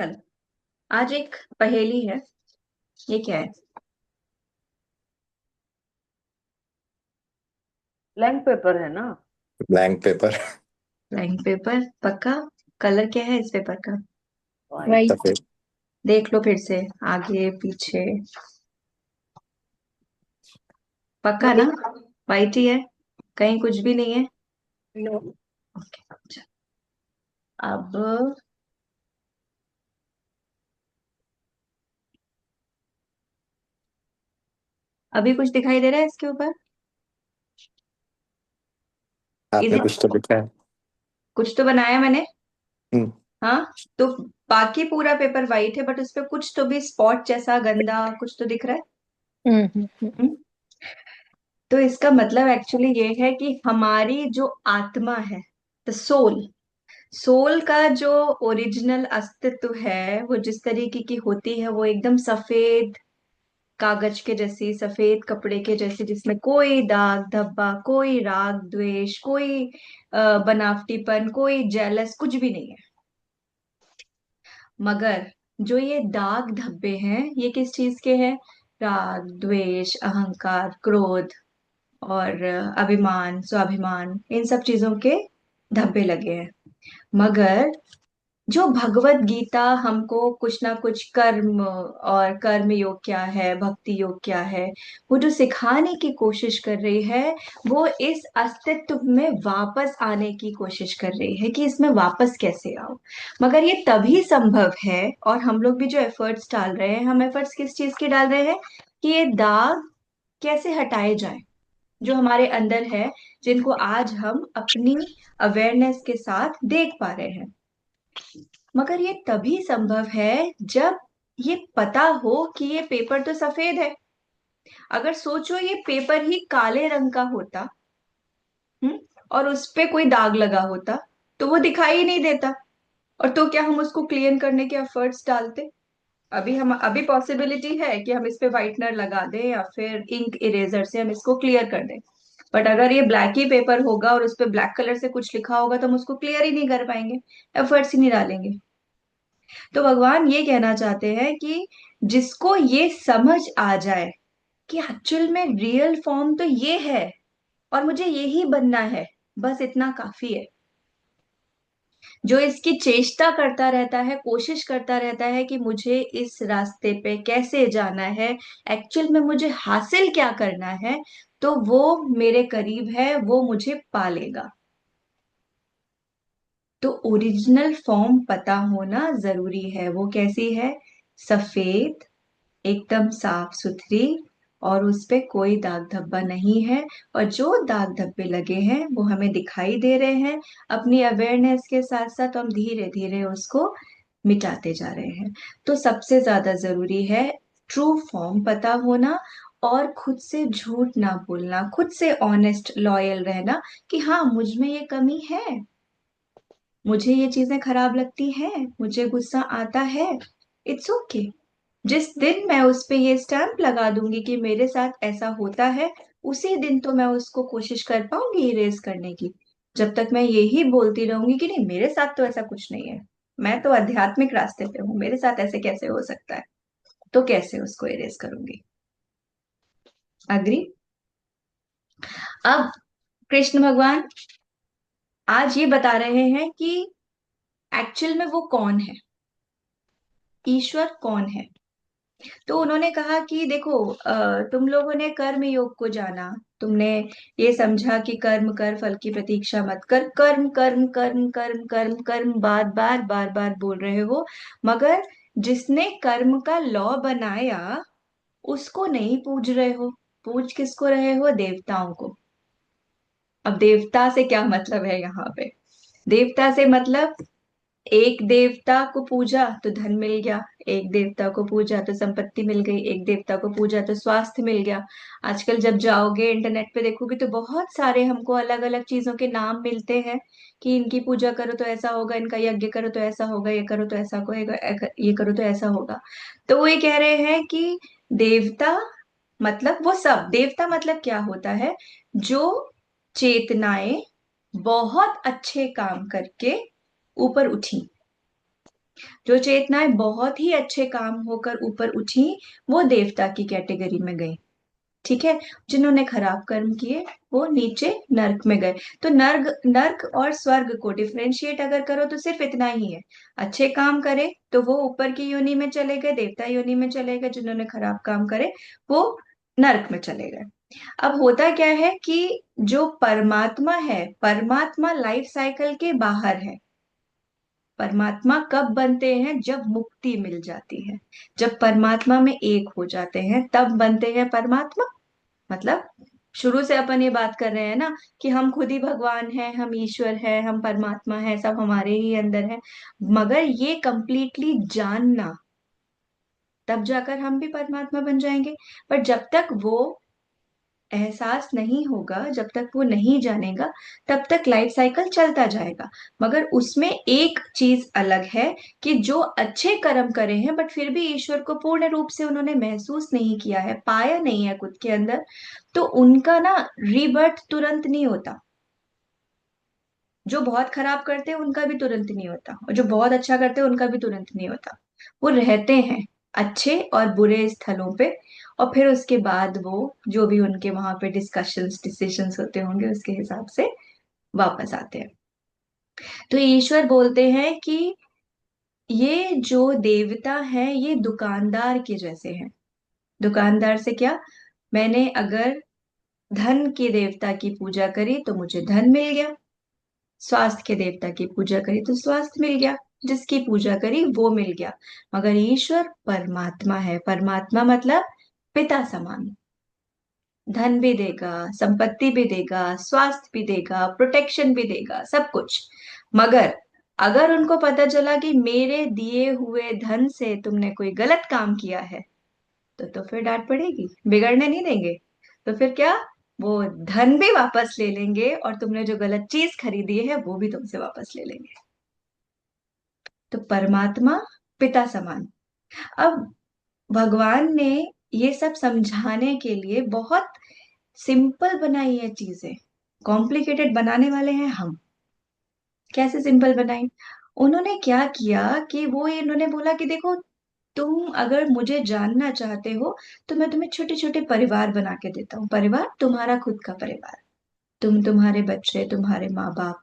चल, आज एक पहेली है। ये क्या है? ब्लैंक पेपर है ना। Blank paper. ब्लैंक पेपर पक्का? कलर क्या है इस पेपर का? वाइट। सफेद। देख लो फिर से, आगे पीछे। पक्का ना? वाइट ही है, कहीं कुछ भी नहीं है। नो। चल, अब अभी कुछ दिखाई दे रहा है इसके ऊपर? आपने इधर कुछ तो लिखा है। कुछ तो बनाया मैंने। हम्म। हाँ, तो बाकी पूरा पेपर वाइट है, बट उस पे कुछ तो भी स्पॉट जैसा गंदा कुछ तो दिख रहा है। हम्म? तो इसका मतलब एक्चुअली ये है कि हमारी जो आत्मा है, द सोल, सोल का जो ओरिजिनल अस्तित्व है, वो जिस तरीके की होती है, वो एकदम सफेद कागज के जैसी, सफेद कपड़े के जैसी, जिसमें कोई दाग धब्बा, कोई राग द्वेष, कोई बनावटीपन, कोई जेलस कुछ भी नहीं है। मगर जो ये दाग धब्बे हैं, ये किस चीज के हैं? राग द्वेष, अहंकार, क्रोध और अभिमान, स्वाभिमान, इन सब चीजों के धब्बे लगे हैं। मगर जो भगवत गीता हमको कुछ ना कुछ कर्म और कर्म योग क्या है, भक्ति योग क्या है, वो जो सिखाने की कोशिश कर रही है, वो इस अस्तित्व में वापस आने की कोशिश कर रही है कि इसमें वापस कैसे आओ। मगर ये तभी संभव है, और हम लोग भी जो एफर्ट्स डाल रहे हैं, हम एफर्ट्स किस चीज के डाल रहे हैं? कि ये दाग कैसे हटाए जाए जो हमारे अंदर है, जिनको आज हम अपनी अवेयरनेस के साथ देख पा रहे हैं। मगर ये तभी संभव है जब ये पता हो कि ये पेपर तो सफेद है। अगर सोचो ये पेपर ही काले रंग का होता, और उस पे कोई दाग लगा होता, तो वो दिखाई ही नहीं देता। और तो क्या हम उसको क्लीन करने के एफर्ट्स डालते? अभी पॉसिबिलिटी है कि हम इस पे व्हाइटनर लगा दें या फिर इंक इरेजर से हम इसको क्लियर कर दें। बट अगर ये ब्लैक ही पेपर होगा और उस पे ब्लैक कलर से कुछ लिखा होगा, तो हम उसको क्लियर ही नहीं कर पाएंगे, एफर्ट्स ही नहीं डालेंगे। तो भगवान ये कहना चाहते हैं कि जिसको ये समझ आ जाए कि एक्चुअल में रियल फॉर्म तो ये है और मुझे यही बनना है, बस इतना काफी है। जो इसकी चेष्टा करता रहता है, कोशिश करता रहता है कि मुझे इस रास्ते पे कैसे जाना है, एक्चुअल में मुझे हासिल क्या करना है, तो वो मेरे करीब है, वो मुझे पालेगा। तो ओरिजिनल फॉर्म पता होना जरूरी है। वो कैसी है? सफेद, एकदम साफ सुथरी, और उस पे कोई दाग धब्बा नहीं है। और जो दाग धब्बे लगे हैं वो हमें दिखाई दे रहे हैं। अपनी अवेयरनेस के साथ साथ हम धीरे धीरे उसको मिटाते जा रहे हैं। तो सबसे ज्यादा जरूरी है ट्रू फॉर्म पता होना, और खुद से झूठ ना बोलना, खुद से ऑनेस्ट लॉयल रहना कि हाँ, मुझ में ये कमी है, मुझे ये चीजें खराब लगती हैं, मुझे गुस्सा आता है। It's okay. जिस दिन मैं उस पे ये स्टैंप लगा दूंगी कि मेरे साथ ऐसा होता है, उसी दिन तो मैं उसको कोशिश कर पाऊंगी इरेज करने की। जब तक मैं यही बोलती रहूंगी कि नहीं, मेरे साथ तो ऐसा कुछ नहीं है, मैं तो आध्यात्मिक रास्ते पे हूँ, मेरे साथ ऐसे कैसे हो सकता है, तो कैसे उसको इरेज करूंगी? अग्री? अब कृष्ण भगवान आज ये बता रहे हैं कि एक्चुअल में वो कौन है, ईश्वर कौन है। तो उन्होंने कहा कि देखो, तुम लोगों ने कर्म योग को जाना, तुमने ये समझा कि कर्म कर, फल की प्रतीक्षा मत कर, कर्म कर्म कर्म कर्म कर्म कर्म बार बार बार बार बोल रहे हो। मगर जिसने कर्म का लॉ बनाया, उसको नहीं पूज रहे हो। पूज किसको रहे हो? देवताओं को। अब देवता से क्या मतलब है यहाँ पे? देवता से मतलब, एक देवता को पूजा तो धन मिल गया, एक देवता को पूजा तो संपत्ति मिल गई, एक देवता को पूजा तो स्वास्थ्य मिल गया। आजकल जब जाओगे इंटरनेट पे देखोगे तो बहुत सारे हमको अलग अलग चीजों के नाम मिलते हैं कि इनकी पूजा करो तो ऐसा होगा, इनका यज्ञ करो तो ऐसा होगा, ये करो तो ऐसा होगा, ये करो तो ऐसा होगा। तो वो ये कह रहे हैं कि देवता मतलब वो सब, देवता मतलब क्या होता है? जो चेतनाएं बहुत अच्छे काम करके ऊपर उठी, जो चेतनाएं बहुत ही अच्छे काम होकर ऊपर उठी, वो देवता की कैटेगरी में गई। ठीक है। जिन्होंने खराब कर्म किए वो नीचे नर्क में गए। तो नर्क नर्क और स्वर्ग को डिफरेंशिएट अगर करो तो सिर्फ इतना ही है। अच्छे काम करे तो वो ऊपर की योनि में चले गए, देवता योनि में चले गए। जिन्होंने खराब काम करे वो नर्क में चले गए। अब होता क्या है कि जो परमात्मा है, परमात्मा लाइफ साइकिल के बाहर है। परमात्मा कब बनते हैं? जब मुक्ति मिल जाती है, जब परमात्मा में एक हो जाते हैं तब बनते हैं परमात्मा। मतलब शुरू से अपन ये बात कर रहे हैं ना कि हम खुद ही भगवान हैं, हम ईश्वर हैं, हम परमात्मा हैं, सब हमारे ही अंदर है। मगर ये कंप्लीटली जानना, तब जाकर हम भी परमात्मा बन जाएंगे। पर जब तक वो एहसास नहीं होगा, जब तक वो नहीं जानेगा, तब तक लाइफ साइकिल चलता जाएगा। मगर उसमें एक चीज अलग है कि जो अच्छे कर्म करे हैं बट फिर भी ईश्वर को पूर्ण रूप से उन्होंने महसूस नहीं किया है, पाया नहीं है खुद के अंदर, तो उनका ना रीबर्थ तुरंत नहीं होता। जो बहुत खराब करते हैं उनका भी तुरंत नहीं होता, और जो बहुत अच्छा करते हैं उनका भी तुरंत नहीं होता। वो रहते हैं अच्छे और बुरे स्थलों पे, और फिर उसके बाद वो जो भी उनके वहां पे डिस्कशंस डिसीजंस होते होंगे उसके हिसाब से वापस आते हैं। तो ईश्वर बोलते हैं कि ये जो देवता है ये दुकानदार के जैसे हैं। दुकानदार से क्या? मैंने अगर धन के देवता की पूजा करी तो मुझे धन मिल गया, स्वास्थ्य के देवता की पूजा करी तो स्वास्थ्य मिल गया, जिसकी पूजा करी वो मिल गया। मगर ईश्वर परमात्मा है। परमात्मा मतलब पिता समान। धन भी देगा, संपत्ति भी देगा, स्वास्थ्य भी देगा, प्रोटेक्शन भी देगा, सब कुछ। मगर अगर उनको पता चला कि मेरे दिए हुए धन से तुमने कोई गलत काम किया है, तो फिर डांट पड़ेगी, बिगड़ने नहीं देंगे। तो फिर क्या? वो धन भी वापस ले लेंगे और तुमने जो गलत चीज खरीदी है वो भी तुमसे वापस ले लेंगे। तो परमात्मा पिता समान। अब भगवान ने ये सब समझाने के लिए बहुत सिंपल बनाई है चीजें। कॉम्प्लिकेटेड बनाने वाले हैं हम। कैसे सिंपल बनाई? उन्होंने क्या किया कि वो इन्होंने बोला कि देखो, तुम अगर मुझे जानना चाहते हो तो मैं तुम्हें छोटे छोटे परिवार बना के देता हूँ। परिवार तुम्हारा खुद का परिवार, तुम, तुम्हारे बच्चे, तुम्हारे माँ बाप,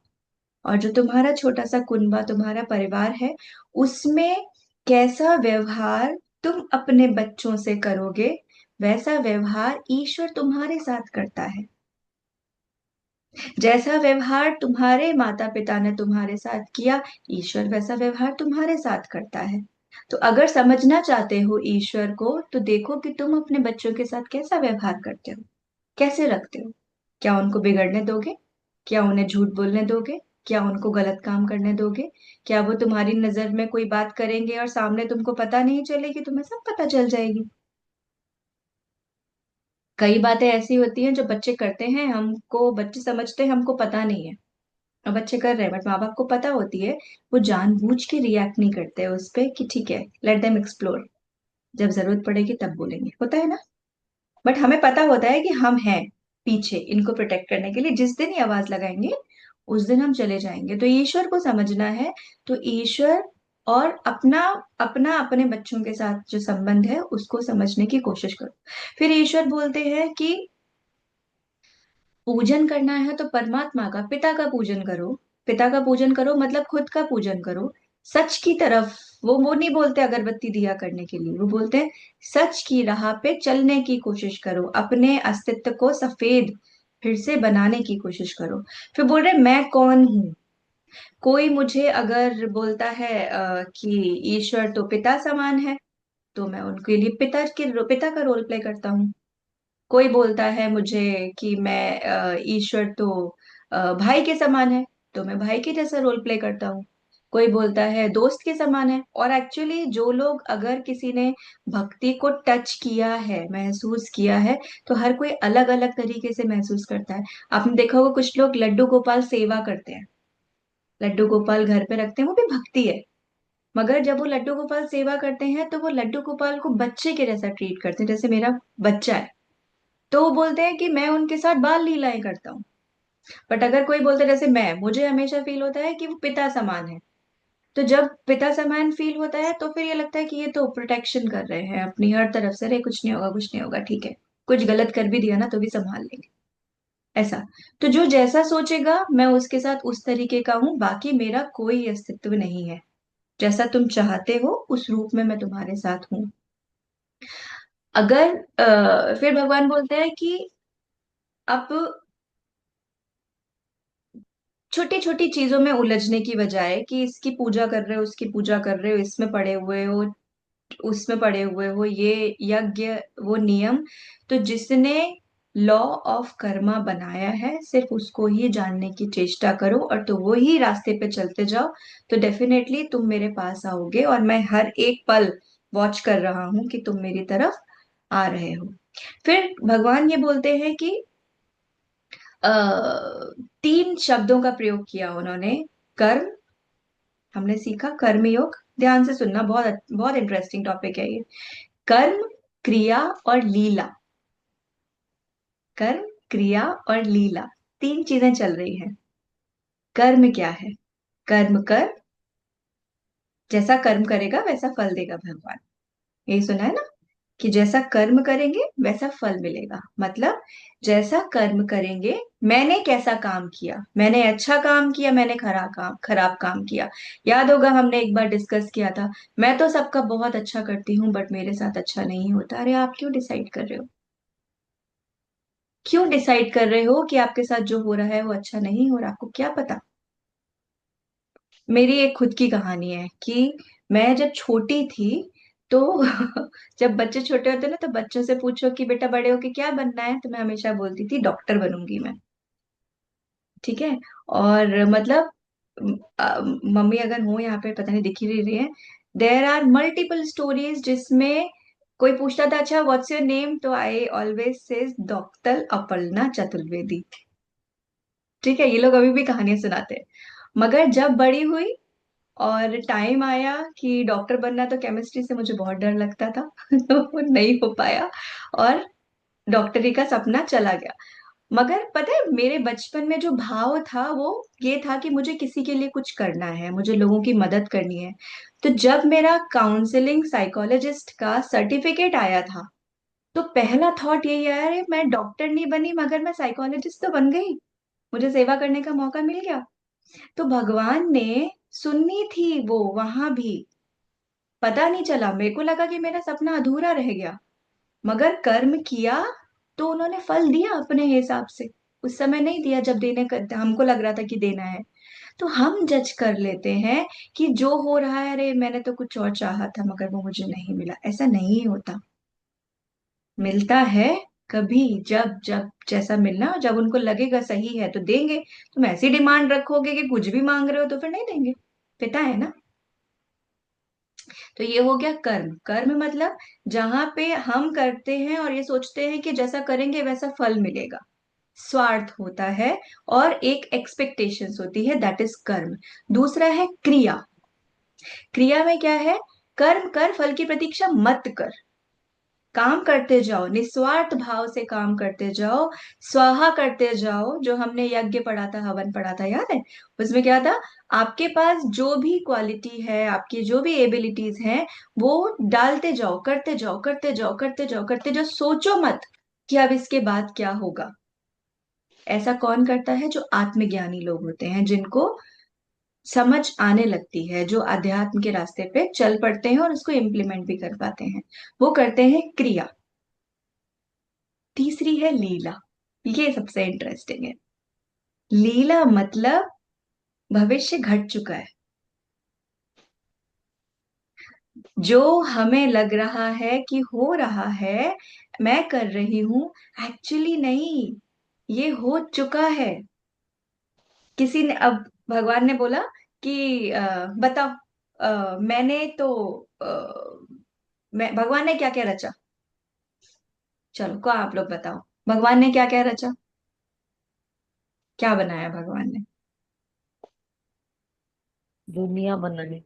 और जो तुम्हारा छोटा सा कुनबा, तुम्हारा परिवार है, उसमें कैसा व्यवहार तुम अपने बच्चों से करोगे, वैसा व्यवहार ईश्वर तुम्हारे साथ करता है। जैसा व्यवहार तुम्हारे माता पिता ने तुम्हारे साथ किया, ईश्वर वैसा व्यवहार तुम्हारे साथ करता है। तो अगर समझना चाहते हो ईश्वर को, तो देखो कि तुम अपने बच्चों के साथ कैसा व्यवहार करते हो, कैसे रखते हो। क्या उनको बिगड़ने दोगे? क्या उन्हें झूठ बोलने दोगे? क्या उनको गलत काम करने दोगे? क्या वो तुम्हारी नजर में कोई बात करेंगे और सामने तुमको पता नहीं चलेगी, तुम्हें सब पता चल जाएगी? कई बातें ऐसी होती हैं जो बच्चे करते हैं, हमको बच्चे समझते हैं हमको पता नहीं है, और बच्चे कर रहे हैं, बट माँ बाप को पता होती है। वो जानबूझ के रिएक्ट नहीं करते उस पे कि ठीक है, लेट देम एक्सप्लोर, जब जरूरत पड़ेगी तब बोलेंगे, होता है ना। बट हमें पता होता है कि हम हैं पीछे इनको प्रोटेक्ट करने के लिए, जिस दिन ये आवाज लगाएंगे उस दिन हम चले जाएंगे। तो ईश्वर को समझना है, तो ईश्वर और अपना अपना अपने बच्चों के साथ जो संबंध है उसको समझने की कोशिश करो। फिर ईश्वर बोलते हैं कि पूजन करना है तो परमात्मा का, पिता का पूजन करो। पिता का पूजन करो मतलब खुद का पूजन करो, सच की तरफ। वो नहीं बोलते अगरबत्ती दिया करने के लिए, वो बोलते हैं सच की राह पे चलने की कोशिश करो, अपने अस्तित्व को सफेद फिर से बनाने की कोशिश करो। फिर बोल रहे मैं कौन हूँ? कोई मुझे अगर बोलता है कि ईश्वर तो पिता समान है, तो मैं उनके लिए पिता का रोल प्ले करता हूँ। कोई बोलता है मुझे कि मैं ईश्वर तो भाई के समान है, तो मैं भाई के जैसा रोल प्ले करता हूँ। कोई बोलता है दोस्त के समान है। और एक्चुअली जो लोग, अगर किसी ने भक्ति को टच किया है, महसूस किया है, तो हर कोई अलग अलग तरीके से महसूस करता है। आपने देखा होगा कुछ लोग लड्डू गोपाल सेवा करते हैं, लड्डू गोपाल घर पे रखते हैं, वो भी भक्ति है। मगर जब वो लड्डू गोपाल सेवा करते हैं तो वो लड्डू गोपाल को बच्चे के जैसा ट्रीट करते हैं, जैसे मेरा बच्चा है। तो वो बोलते हैं कि मैं उनके साथ बाल लीलाएं करता हूँ। बट अगर कोई बोलता है जैसे मैं, मुझे हमेशा फील होता है कि वो पिता समान है, तो जब पिता समान फील होता है तो फिर ये लगता है कि ये तो प्रोटेक्शन कर रहे हैं अपनी हर तरफ से, अरे कुछ नहीं होगा कुछ नहीं होगा, ठीक है, कुछ गलत कर भी दिया ना तो भी संभाल लेंगे, ऐसा। तो जो जैसा सोचेगा मैं उसके साथ उस तरीके का हूं, बाकी मेरा कोई अस्तित्व नहीं है। जैसा तुम चाहते हो उस रूप में मैं तुम्हारे साथ हूं। अगर फिर भगवान बोलते हैं कि अब छोटी छोटी चीजों में उलझने की बजाय कि इसकी पूजा कर रहे हो उसकी पूजा कर रहे हो, इसमें पड़े हुए हो उसमें पड़े हुए हो, ये यज्ञ वो नियम, तो जिसने लॉ ऑफ कर्मा बनाया है सिर्फ उसको ही जानने की चेष्टा करो, और तो वो ही रास्ते पे चलते जाओ, तो डेफिनेटली तुम मेरे पास आओगे, और मैं हर एक पल वॉच कर रहा हूं कि तुम मेरी तरफ आ रहे हो। फिर भगवान ये बोलते हैं कि अ, तीन शब्दों का प्रयोग किया उन्होंने। कर्म, हमने सीखा कर्मयोग, ध्यान से सुनना, बहुत बहुत इंटरेस्टिंग टॉपिक है ये। कर्म, क्रिया और लीला। कर्म, क्रिया और लीला, तीन चीजें चल रही हैं। कर्म क्या है? कर्म कर, जैसा कर्म करेगा वैसा फल देगा भगवान। यही सुना है ना, कि जैसा कर्म करेंगे वैसा फल मिलेगा। मतलब जैसा कर्म करेंगे, मैंने कैसा काम किया, मैंने अच्छा काम किया, मैंने खराब काम किया। याद होगा हमने एक बार डिस्कस किया था, मैं तो सबका बहुत अच्छा करती हूँ बट मेरे साथ अच्छा नहीं होता। अरे आप क्यों डिसाइड कर रहे हो? क्यों डिसाइड कर रहे हो कि आपके साथ जो हो रहा है वो अच्छा नहीं हो रहा? आपको क्या पता? मेरी एक खुद की कहानी है कि मैं जब छोटी थी तो जब बच्चे छोटे होते ना तो बच्चों से पूछो कि बेटा बड़े होके क्या बनना है, तो मैं हमेशा बोलती थी डॉक्टर बनूंगी मैं। ठीक है। और मतलब मम्मी अगर हो यहाँ पे, पता नहीं दिख ही नहीं रही है, देर आर मल्टीपल स्टोरीज जिसमें कोई पूछता था अच्छा व्हाट्स योर नेम, तो I always says doctor Aparna Chaturvedi. ठीक है, ये लोग अभी भी कहानियां सुनाते हैं। मगर जब बड़ी हुई और टाइम आया कि डॉक्टर बनना, तो केमिस्ट्री से मुझे बहुत डर लगता था तो वो नहीं हो पाया, और डॉक्टरी का सपना चला गया। मगर पता है मेरे बचपन में जो भाव था वो ये था कि मुझे किसी के लिए कुछ करना है, मुझे लोगों की मदद करनी है। तो जब मेरा काउंसलिंग साइकोलॉजिस्ट का सर्टिफिकेट आया था, तो पहला थॉट यही आया, अरे मैं डॉक्टर नहीं बनी मगर मैं साइकोलॉजिस्ट तो बन गई, मुझे सेवा करने का मौका मिल गया। तो भगवान ने सुननी थी वो वहां भी, पता नहीं चला, मेरे को लगा कि मेरा सपना अधूरा रह गया, मगर कर्म किया तो उन्होंने फल दिया अपने हिसाब से। उस समय नहीं दिया जब देने का हमको लग रहा था कि देना है। तो हम जज कर लेते हैं कि जो हो रहा है, अरे मैंने तो कुछ और चाहा था मगर वो मुझे नहीं मिला। ऐसा नहीं होता, मिलता है कभी, जब जब जैसा मिलना, जब उनको लगेगा सही है तो देंगे। तुम ऐसी डिमांड रखोगे कि कुछ भी मांग रहे हो तो फिर नहीं देंगे। पिता है ना। तो ये हो गया कर्म। कर्म मतलब जहां पे हम करते हैं और ये सोचते हैं कि जैसा करेंगे वैसा फल मिलेगा, स्वार्थ होता है और एक एक्सपेक्टेशंस होती है, दैट इज कर्म। दूसरा है क्रिया। क्रिया में क्या है? कर्म कर, फल की प्रतीक्षा मत कर, काम करते जाओ, निस्वार्थ भाव से काम करते जाओ, स्वाहा करते जाओ। जो हमने यज्ञ पढ़ा था, हवन पढ़ा था, याद है? उसमें क्या था? आपके पास जो भी क्वालिटी है, आपकी जो भी एबिलिटीज हैं, वो डालते जाओ, करते जाओ, करते जाओ, करते जाओ, करते जाओ। सोचो मत कि अब इसके बाद क्या होगा। ऐसा कौन करता है? जो आत्मज्ञानी लोग होते हैं, जिनको समझ आने लगती है, जो अध्यात्म के रास्ते पे चल पड़ते हैं और उसको इम्प्लीमेंट भी कर पाते हैं, वो करते हैं क्रिया। तीसरी है लीला। ये सबसे इंटरेस्टिंग है। लीला मतलब भविष्य घट चुका है, जो हमें लग रहा है कि हो रहा है, मैं कर रही हूं, एक्चुअली नहीं, ये हो चुका है। किसी ने अब, भगवान ने बोला कि बताओ, मैंने तो मैं, भगवान ने क्या क्या रचा? चलो को आप लोग बताओ, भगवान ने क्या क्या रचा? क्या बनाया भगवान ने? दुनिया बनाने।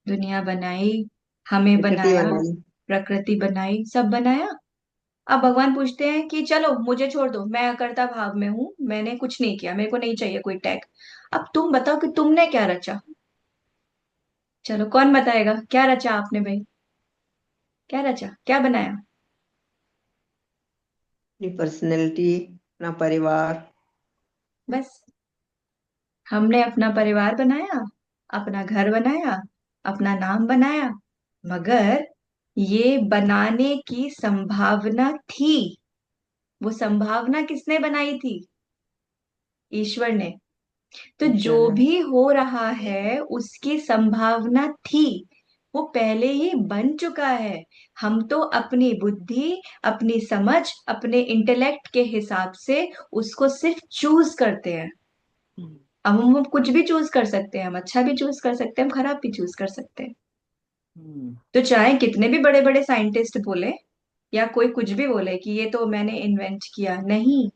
दुनिया बनाई, हमें प्रकृति बनाया, बनानी। प्रकृति बनाई, सब बनाया। अब भगवान पूछते हैं कि चलो मुझे छोड़ दो, मैं अकर्ता भाव में हूं, मैंने कुछ नहीं किया, मेरे को नहीं चाहिए कोई टैग। अब तुम बताओ कि तुमने क्या रचा? चलो कौन बताएगा, क्या रचा आपने भाई? क्या रचा, क्या बनाया? अपनी पर्सनैलिटी, अपना परिवार। बस, हमने अपना परिवार बनाया, अपना घर बनाया, अपना नाम बनाया, मगर ये बनाने की संभावना थी। वो संभावना किसने बनाई थी? ईश्वर ने। तो ईश्वर जो ने। भी हो रहा है उसकी संभावना थी, वो पहले ही बन चुका है। हम तो अपनी बुद्धि, अपनी समझ, अपने इंटेलेक्ट के हिसाब से उसको सिर्फ चूज करते हैं। हम्म। अब हम कुछ भी चूज कर सकते हैं, हम अच्छा भी चूज कर सकते हैं, हम खराब भी चूज कर सकते हैं। हम्म। तो चाहे कितने भी बड़े बड़े साइंटिस्ट बोले या कोई कुछ भी बोले कि ये तो मैंने इन्वेंट किया, नहीं,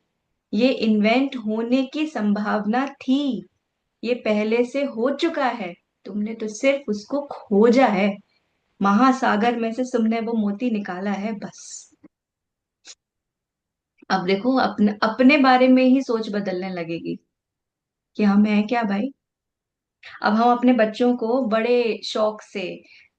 ये इन्वेंट होने की संभावना थी। ये पहले से हो चुका है, तुमने तो सिर्फ उसको खोजा है। महासागर में से तुमने वो मोती निकाला है, बस। अब देखो, अपने अपने बारे में ही सोच बदलने लगेगी कि हम हैं क्या भाई। अब हम अपने बच्चों को बड़े शौक से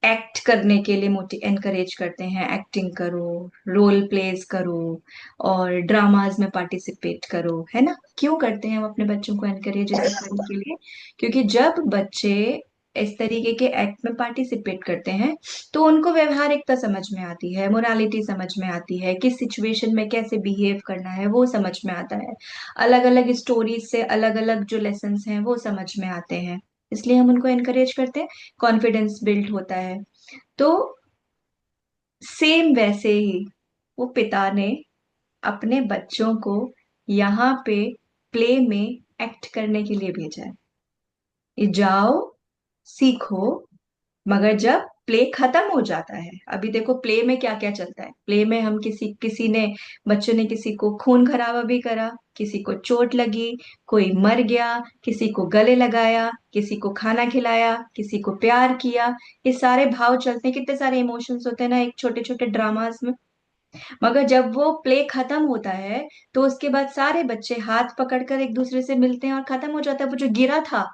एक्ट करने के लिए मोटी एनकरेज करते हैं, एक्टिंग करो, रोल प्लेस करो, और ड्रामाज में पार्टिसिपेट करो, है ना? क्यों करते हैं हम अपने बच्चों को एनकरेज ये सब करने के लिए? क्योंकि जब बच्चे इस तरीके के एक्ट में पार्टिसिपेट करते हैं तो उनको व्यवहारिकता समझ में आती है, मोरालिटी समझ में आती है, किस सिचुएशन में कैसे बिहेव करना है वो समझ में आता है। अलग अलग स्टोरीज से अलग अलग जो लेसन्स हैं वो समझ में आते हैं, इसलिए हम उनको एनकरेज करते हैं। कॉन्फिडेंस बिल्ड होता है। तो सेम वैसे ही वो पिता ने अपने बच्चों को यहाँ पे प्ले में एक्ट करने के लिए भेजा है। ये जाओ, सीखो, मगर जब प्ले खत्म हो जाता है, अभी देखो प्ले में क्या क्या चलता है। प्ले में हम किसी किसी ने बच्चों ने किसी को खून खराबा भी करा, किसी को चोट लगी, कोई मर गया, किसी को गले लगाया, किसी को खाना खिलाया, किसी को प्यार किया। ये सारे भाव चलते हैं, कितने सारे इमोशंस होते हैं ना एक छोटे छोटे ड्रामास में। मगर जब वो प्ले खत्म होता है तो उसके बाद सारे बच्चे हाथ पकड़कर एक दूसरे से मिलते हैं और खत्म हो जाता है। वो जो गिरा था,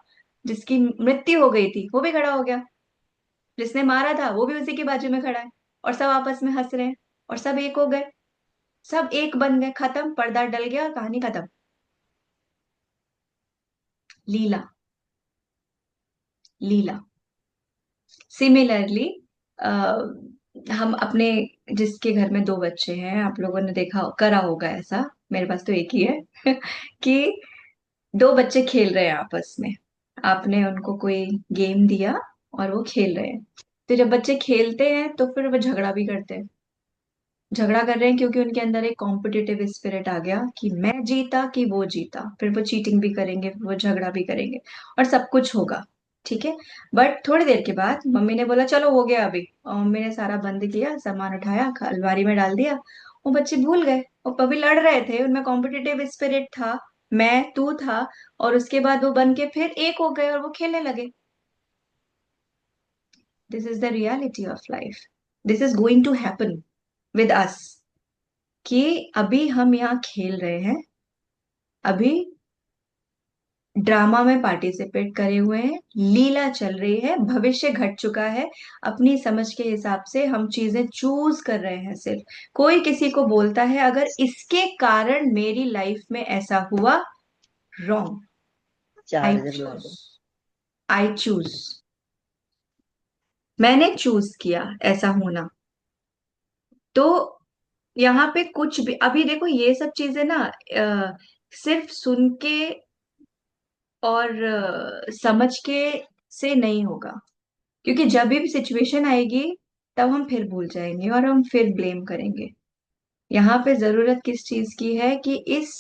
जिसकी मृत्यु हो गई थी, वो भी खड़ा हो गया। जिसने मारा था वो भी उसी के बाजू में खड़ा है, और सब आपस में हंस रहे हैं, और सब एक हो गए, सब एक बन गए, खत्म, पर्दा डल गया, कहानी खत्म। लीला। लीला। सिमिलरली, हम अपने, जिसके घर में दो बच्चे हैं, आप लोगों ने देखा करा होगा ऐसा, मेरे पास तो एक ही है कि दो बच्चे खेल रहे हैं आपस में। आपने उनको कोई गेम दिया और वो खेल रहे हैं। तो जब बच्चे खेलते हैं तो फिर वो झगड़ा भी करते हैं। झगड़ा कर रहे हैं क्योंकि उनके अंदर एक कॉम्पिटिटिव स्पिरिट आ गया कि मैं जीता कि वो जीता। फिर वो चीटिंग भी करेंगे, फिर वो झगड़ा भी करेंगे, और सब कुछ होगा। ठीक है। बट थोड़ी देर के बाद मम्मी ने बोला चलो हो गया अभी, और मम्मी ने सारा बंद किया, सामान उठाया, अलमारी में डाल दिया। वो बच्चे भूल गए, वो कभी लड़ रहे थे, उनमें कॉम्पिटिटिव स्पिरिट था, मैं तू था, और उसके बाद वो बन के फिर एक हो गए और वो खेलने लगे। This is the reality of life. This is going to happen with us, कि अभी हम यहाँ खेल रहे हैं, अभी ड्रामा में पार्टिसिपेट करे हुए हैं, लीला चल रही है, भविष्य घट चुका है। अपनी समझ के हिसाब से हम चीजें चूज कर रहे हैं सिर्फ। कोई किसी को बोलता है अगर इसके कारण मेरी लाइफ में ऐसा हुआ, रॉन्ग। आई चार्जर ला चूज। दो। I choose. मैंने चूज किया ऐसा होना। तो यहाँ पे कुछ भी, अभी देखो ये सब चीजें ना सिर्फ सुन के और समझ के से नहीं होगा। क्योंकि जब भी सिचुएशन आएगी तब हम फिर भूल जाएंगे और हम फिर ब्लेम करेंगे। यहाँ पे जरूरत किस चीज की है कि इस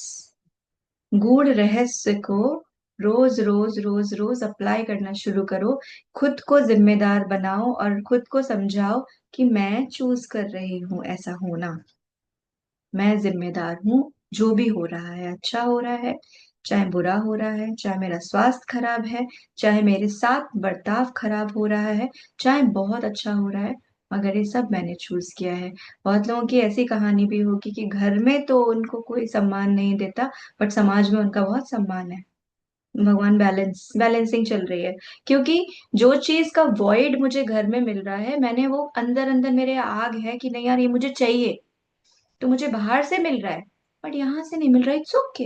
गूढ़ रहस्य को रोज रोज रोज रोज अप्लाई करना शुरू करो। खुद को जिम्मेदार बनाओ और खुद को समझाओ कि मैं चूज कर रही हूँ ऐसा होना। मैं जिम्मेदार हूँ। जो भी हो रहा है अच्छा हो रहा है, चाहे बुरा हो रहा है, चाहे मेरा स्वास्थ्य खराब है, चाहे मेरे साथ बर्ताव खराब हो रहा है, चाहे बहुत अच्छा हो रहा है, मगर ये सब मैंने चूज किया है। बहुत लोगों की ऐसी कहानी भी होगी कि घर में तो उनको कोई सम्मान नहीं देता, बट समाज में उनका बहुत सम्मान है। भगवान बैलेंसिंग चल रही है। क्योंकि जो चीज का वॉइड मुझे घर में मिल रहा है, मैंने वो अंदर अंदर मेरे आग है कि नहीं यार ये मुझे चाहिए, तो मुझे बाहर से मिल रहा है बट यहाँ से नहीं मिल रहा। It's okay.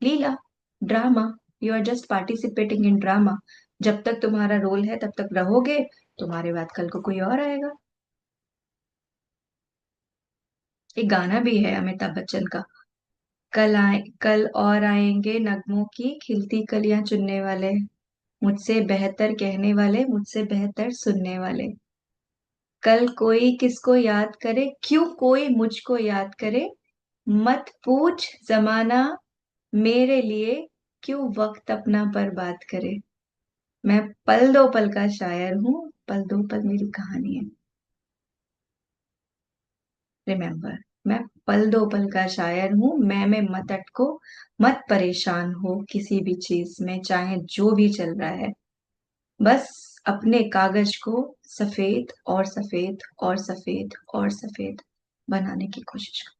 लीला, drama, you are just participating in drama. जब तक तुम्हारा रोल है तब तक रहोगे, तुम्हारे बाद कल को कोई और आएगा। एक गाना भी है अमिताभ बच्चन का, कल और आएंगे नगमों की खिलती कलियां चुनने वाले, मुझसे बेहतर कहने वाले, मुझसे बेहतर सुनने वाले। कल कोई किसको याद करे, क्यों कोई मुझको याद करे, मत पूछ जमाना मेरे लिए, क्यों वक्त अपना बर्बाद करे। मैं पल दो पल का शायर हूँ, पल दो पल मेरी कहानी है। रिमेम्बर, मैं पल दो पल का शायर हूँ, मैं में मत अटको, मत परेशान हो किसी भी चीज में, चाहे जो भी चल रहा है। बस अपने कागज को सफेद और सफेद और सफेद और सफेद बनाने की कोशिश करो,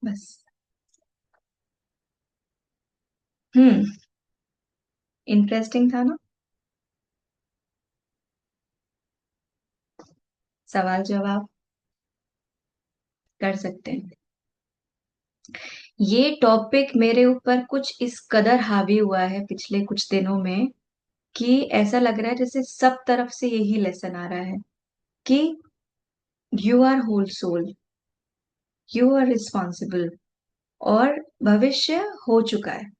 बस। हम्म। इंटरेस्टिंग था ना? सवाल जवाब कर सकते हैं। ये टॉपिक मेरे ऊपर कुछ इस कदर हावी हुआ है पिछले कुछ दिनों में कि ऐसा लग रहा है जैसे सब तरफ से यही लेसन आ रहा है कि you are whole soul, you are responsible, और भविष्य हो चुका है।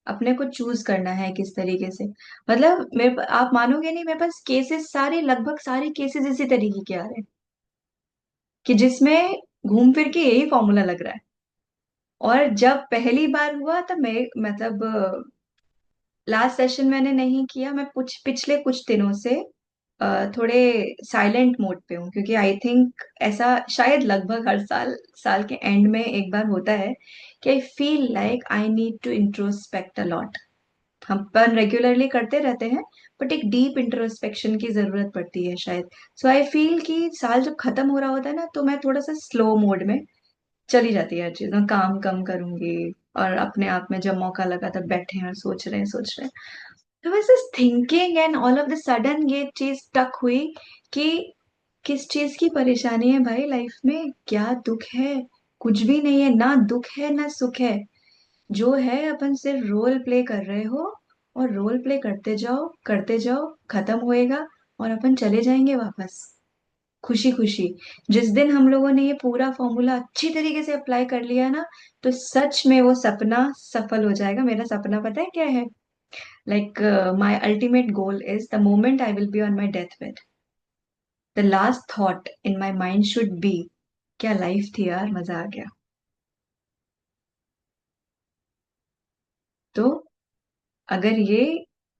अपने को चूज करना है किस तरीके से। मतलब मेरे, आप मानोगे नहीं, मेरे पास केसेस सारे, लगभग सारे केसेस इसी तरीके के आ रहे हैं कि जिसमें घूम फिर के यही फॉर्मूला लग रहा है। और जब पहली बार हुआ तब मैं, मतलब लास्ट सेशन मैंने नहीं किया, मैं कुछ पिछले कुछ दिनों से थोड़े साइलेंट मोड पे हूँ, क्योंकि आई थिंक ऐसा शायद लगभग हर साल साल के एंड में एक बार होता है कि I feel like I need to introspect a lot. हम अपन रेगुलरली करते रहते हैं बट एक डीप इंट्रोस्पेक्शन की जरूरत पड़ती है शायद। सो आई फील कि साल जब खत्म हो रहा होता है ना, तो मैं थोड़ा सा स्लो मोड में चली जाती है हर चीज, मैं काम कम करूंगी, और अपने आप में जब मौका लगा तब बैठे हैं और सोच रहे हैं। तो I was just thinking and all of the sudden ये चीज टक हुई कि किस चीज की परेशानी है भाई लाइफ में, क्या दुख है? कुछ भी नहीं है, ना दुख है ना सुख है। जो है अपन सिर्फ रोल प्ले कर रहे हो, और रोल प्ले करते जाओ, खत्म होएगा और अपन चले जाएंगे वापस खुशी खुशी। जिस दिन हम लोगों ने ये पूरा फॉर्मूला अच्छी तरीके से अप्लाई कर लिया ना, तो सच में वो सपना सफल हो जाएगा। मेरा सपना पता है क्या है? Like, my ultimate goal is the moment I will be on my deathbed, the last thought in my mind should be, क्या लाइफ थी यार, मजा आ गया। तो अगर ये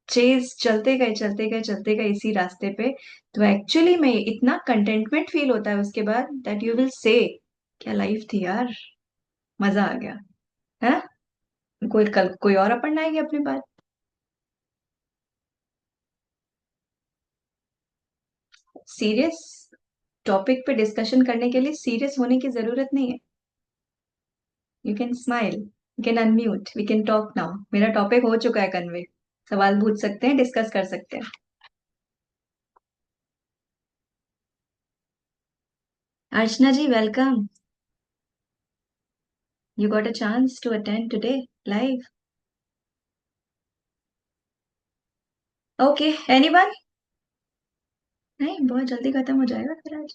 चेज चलते गए इसी रास्ते पे, तो एक्चुअली में इतना कंटेंटमेंट फील होता है उसके बाद, दैट यू विल से क्या लाइफ थी यार, मजा आ गया है। कोई कल कोई और अपन आएगी अपने पास। सीरियस टॉपिक पे डिस्कशन करने के लिए सीरियस होने की जरूरत नहीं है। You can smile, you can unmute, we can talk now. मेरा टॉपिक हो चुका है कन्वे, सवाल पूछ सकते हैं, डिस्कस कर सकते हैं। Archana ji welcome, you got a chance to attend today live. Okay, anyone? नहीं, बहुत जल्दी खत्म हो जाएगा फिर आज।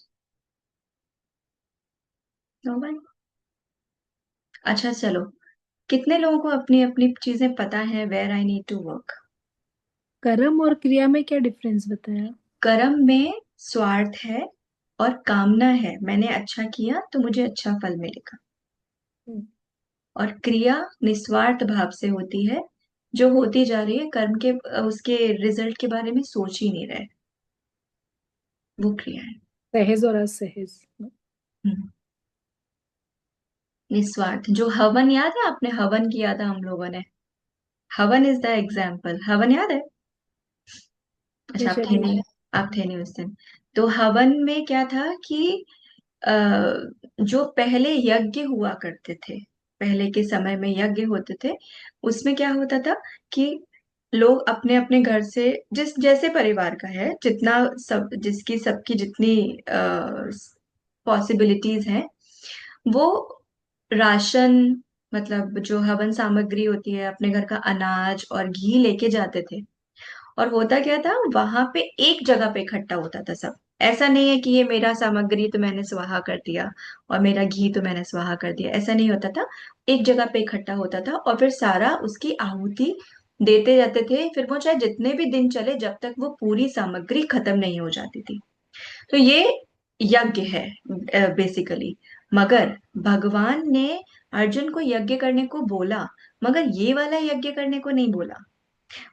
No one? अच्छा चलो, कितने लोगों को अपनी अपनी चीजें पता है where I need to work? कर्म और क्रिया में क्या डिफरेंस बताया? कर्म में स्वार्थ है और कामना है, मैंने अच्छा किया तो मुझे अच्छा फल मिलेगा। हम्म, और क्रिया निस्वार्थ भाव से होती है, जो होती जा रही है कर्म के, उसके रिजल्ट के बारे में सोच ही नहीं रहे, वो क्रिया है। सहज और असहज। हम्म, निस्वार्थ। जो हवन, याद है आपने हवन किया था हम लोगों ने? हवन इज द एग्जाम्पल, हवन याद है? ये अच्छा, आप थे चलिए। नहीं, आप थे नहीं उस दिन। तो हवन में क्या था कि जो पहले यज्ञ हुआ करते थे, पहले के समय में यज्ञ होते थे, उसमें क्या होता था कि लोग अपने अपने घर से, जिस जैसे परिवार का है, जितना सब, जिसकी सबकी जितनी पॉसिबिलिटीज हैं, वो राशन, मतलब जो हवन सामग्री होती है, अपने घर का अनाज और घी लेके जाते थे। और होता क्या था, वहां पे एक जगह पे इकट्ठा होता था सब। ऐसा नहीं है कि ये मेरा सामग्री तो मैंने स्वाहा कर दिया और मेरा घी तो मैंने स्वाहा कर दिया, ऐसा नहीं होता था। एक जगह पे इकट्ठा होता था और फिर सारा उसकी आहुति देते जाते थे, फिर वो चाहे जितने भी दिन चले, जब तक वो पूरी सामग्री खत्म नहीं हो जाती थी। तो ये यज्ञ है बेसिकली। मगर भगवान ने अर्जुन को यज्ञ करने को बोला, मगर ये वाला यज्ञ करने को नहीं बोला।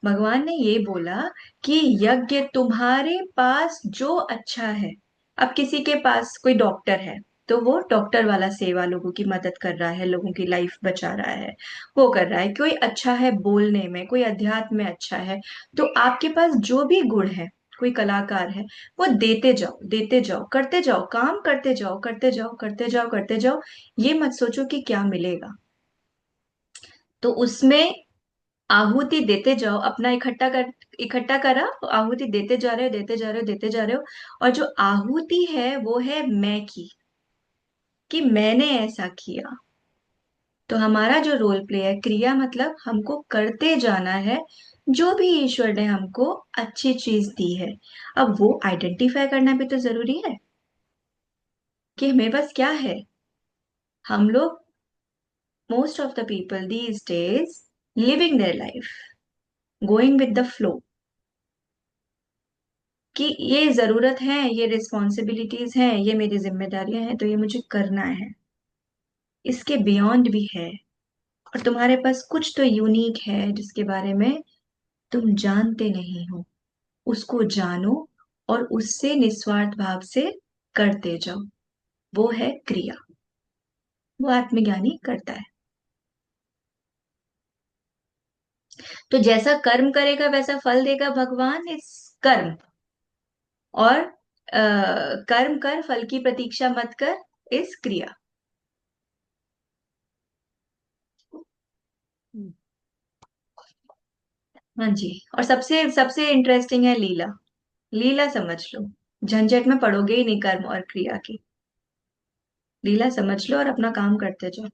भगवान ने ये बोला कि यज्ञ तुम्हारे पास जो अच्छा है। अब किसी के पास कोई डॉक्टर है, तो वो डॉक्टर वाला सेवा, लोगों की मदद कर रहा है, लोगों की लाइफ बचा रहा है, वो कर रहा है। कोई अच्छा है बोलने में, कोई अध्यात्म में अच्छा है, तो आपके पास जो भी गुण है, कोई कलाकार है, वो देते जाओ, देते जाओ, करते जाओ, काम करते जाओ, करते जाओ, करते जाओ, करते जाओ। ये मत सोचो कि क्या मिलेगा। तो उसमें आहुति देते जाओ, अपना इकट्ठा करा, आहुति देते जा रहे हो, देते जा रहे हो, देते जा रहे हो। और जो आहुति है वो है मैं की, कि मैंने ऐसा किया। तो हमारा जो रोल प्ले है, क्रिया मतलब हमको करते जाना है जो भी ईश्वर ने हमको अच्छी चीज दी है। अब वो आइडेंटिफाई करना भी तो जरूरी है कि हमें बस क्या है। हम लोग, most of the people these days, living their life, going with the flow, कि ये जरूरत है, ये रिस्पॉन्सिबिलिटीज हैं, ये मेरी जिम्मेदारियां हैं, तो ये मुझे करना है। इसके बियॉन्ड भी है, और तुम्हारे पास कुछ तो यूनिक है जिसके बारे में तुम जानते नहीं हो। उसको जानो और उससे निस्वार्थ भाव से करते जाओ। वो है क्रिया, वो आत्मज्ञानी करता है। तो जैसा कर्म करेगा वैसा फल देगा भगवान, इस कर्म। और कर्म कर, फल की प्रतीक्षा मत कर, इस क्रिया। हाँ जी। और सबसे सबसे इंटरेस्टिंग है लीला। लीला समझ लो, झंझट में पड़ोगे ही नहीं कर्म और क्रिया की। लीला समझ लो और अपना काम करते जाओ।